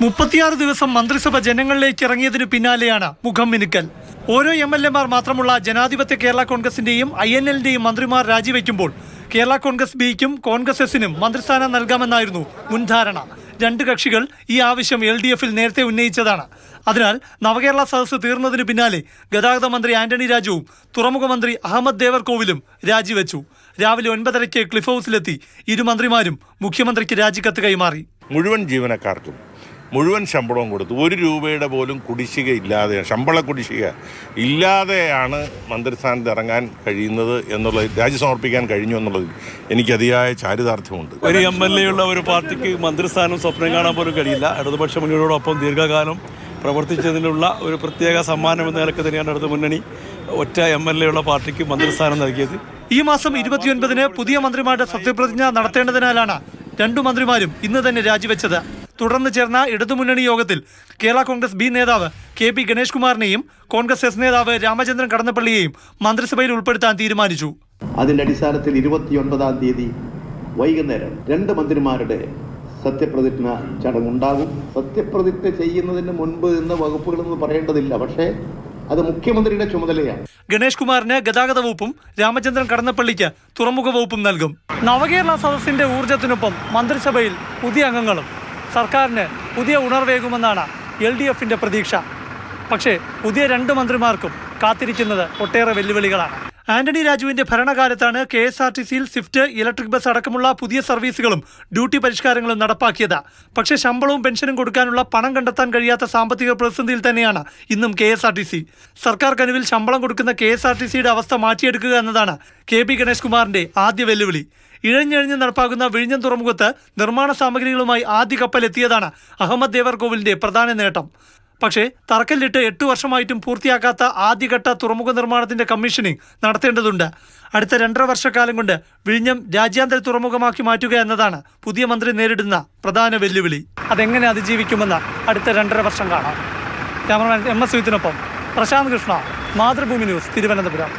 36 ദിവസം മന്ത്രിസഭ ജനങ്ങളിലേക്ക് ഇറങ്ങിയതിനു പിന്നാലെയാണ് മുഖം മിനുക്കൽ. ഓരോ MLA-മാർ മാത്രമുള്ള ജനാധിപത്യ കേരള കോൺഗ്രസിന്റെയും INL-ന്റെയും മന്ത്രിമാർ രാജിവെക്കുമ്പോൾ കേരള കോൺഗ്രസ് ബിക്കും കോൺഗ്രസ് എസിനും മന്ത്രിസ്ഥാനം നൽകാമെന്നായിരുന്നു മുൻധാരണ. രണ്ട് കക്ഷികൾ ഈ ആവശ്യം LDF-ൽ നേരത്തെ ഉന്നയിച്ചതാണ്. അതിനാൽ നവകേരള സദസ്സ് തീർന്നതിന് പിന്നാലെ ഗതാഗത മന്ത്രി ആന്റണി രാജുവും തുറമുഖ മന്ത്രി അഹമ്മദ് ദേവർകോവിലും രാജിവെച്ചു. രാവിലെ 9:30 ക്ലിഫ് ഹൗസിലെത്തി ഇരു മന്ത്രിമാരും മുഖ്യമന്ത്രിക്ക് രാജിക്കത്ത് കൈമാറി. മുഴുവൻ ജീവനക്കാർക്കും മുഴുവൻ ശമ്പളവും കൊടുത്തു. 1 രൂപയുടെ പോലും കുടിശ്ശിക ഇല്ലാതെ, ശമ്പള കുടിശ്ശിക ഇല്ലാതെയാണ് മന്ത്രിസ്ഥാനത്ത് ഇറങ്ങാൻ കഴിയുന്നത് എന്നുള്ളത്, രാജി സമർപ്പിക്കാൻ കഴിഞ്ഞു എന്നുള്ളതിൽ എനിക്ക് അതിയായ ചാരിതാർത്ഥ്യമുണ്ട്. ഒരു MLA ഉള്ള ഒരു പാർട്ടിക്ക് മന്ത്രിസ്ഥാനം സ്വപ്നം കാണാൻ പോലും കഴിയില്ല. ഇടതുപക്ഷ മുന്നണിയോടൊപ്പം ദീർഘകാലം പ്രവർത്തിച്ചതിനുള്ള ഒരു പ്രത്യേക സമ്മാനം എന്ന നിലക്ക് തന്നെയാണ് ഇടതു മുന്നണി ഒറ്റ MLA ഉള്ള പാർട്ടിക്ക് മന്ത്രിസ്ഥാനം നൽകിയത്. ഈ മാസം 29-ന് പുതിയ മന്ത്രിമാരുടെ സത്യപ്രതിജ്ഞ നടത്തേണ്ടതിനാലാണ് രണ്ടു മന്ത്രിമാരും ഇന്ന് തന്നെ രാജിവെച്ചത്. തുടർന്ന് ചേർന്ന ഇടതുമുന്നണി യോഗത്തിൽ കേരള കോൺഗ്രസ് ബി നേതാവ് KP ഗണേഷ് കുമാറിനെയും കോൺഗ്രസ് എസ് നേതാവ് രാമചന്ദ്രൻ കടന്നപ്പള്ളിയെയും മന്ത്രിസഭയിൽ ഉൾപ്പെടുത്താൻ തീരുമാനിച്ചു. അതിന്റെ അടിസ്ഥാനത്തിൽ 29-ാം തീയതി വൈകുന്നേരം 2 മന്ത്രിമാരുടെ സത്യപ്രതിജ്ഞ ചടങ്ങുണ്ടാകും. സത്യപ്രതിജ്ഞ ചെയ്യുന്നതിന് മുൻപ് ഇന്ന് വകുപ്പുകളെന്ന് പറയേണ്ടതില്ല, പക്ഷേ അത് മുഖ്യമന്ത്രിയുടെ ചുമതലയാണ്. ഗണേഷ് കുമാറിന് ഗതാഗത വകുപ്പും രാമചന്ദ്രൻ കടന്നപ്പള്ളിക്ക് തുറമുഖ വകുപ്പും നൽകും. നവകേരള സദസ്സിന്റെ ഊർജ്ജത്തിനൊപ്പം മന്ത്രിസഭയിൽ പുതിയ അംഗങ്ങളും സർക്കാരിന് പുതിയ ഉണർവേകുമെന്നാണ് LDF-ന്റെ പ്രതീക്ഷ. പക്ഷേ പുതിയ 2 മന്ത്രിമാർക്കും കാത്തിരിക്കുന്നത് ഒട്ടേറെ വെല്ലുവിളികളാണ്. ആന്റണി രാജുവിന്റെ ഭരണകാലത്താണ് KSRTC-യിൽ സ്വിഫ്റ്റ്, ഇലക്ട്രിക് ബസ് അടക്കമുള്ള പുതിയ സർവീസുകളും ഡ്യൂട്ടി പരിഷ്കാരങ്ങളും നടപ്പാക്കിയത്. പക്ഷേ ശമ്പളവും പെൻഷനും കൊടുക്കാനുള്ള പണം കണ്ടെത്താൻ കഴിയാത്ത സാമ്പത്തിക പ്രതിസന്ധിയിൽ തന്നെയാണ് ഇന്നും KSRTC. സർക്കാർ കനുവിൽ ശമ്പളം കൊടുക്കുന്ന KSRTC-യുടെ അവസ്ഥ മാറ്റിയെടുക്കുക എന്നതാണ് KP ഗണേഷ് കുമാറിന്റെ ആദ്യ വെല്ലുവിളി. ഇഴഞ്ഞിഴഞ്ഞ് നടപ്പാക്കുന്ന വിഴിഞ്ഞം തുറമുഖത്ത് നിർമ്മാണ സാമഗ്രികളുമായി ആദ്യ കപ്പൽ എത്തിയതാണ് അഹമ്മദ് ദേവർകോവിലിന്റെ പ്രധാന നേട്ടം. പക്ഷേ തറക്കല്ലിട്ട് 8 വർഷമായിട്ടും പൂർത്തിയാക്കാത്ത ആദ്യഘട്ട തുറമുഖ നിർമ്മാണത്തിന്റെ കമ്മീഷനിങ് നടത്തേണ്ടതുണ്ട്. അടുത്ത 2.5 വർഷക്കാലം കൊണ്ട് വിഴിഞ്ഞം രാജ്യാന്തര തുറമുഖമാക്കി മാറ്റുക എന്നതാണ് പുതിയ മന്ത്രി നേരിടുന്ന പ്രധാന വെല്ലുവിളി. അതെങ്ങനെ അതിജീവിക്കുമെന്ന് അടുത്ത 2.5 വർഷം കാണാം. ക്യാമറമാൻ MS സുഹിത്തിനൊപ്പം പ്രശാന്ത് കൃഷ്ണ, മാതൃഭൂമി ന്യൂസ്, തിരുവനന്തപുരം.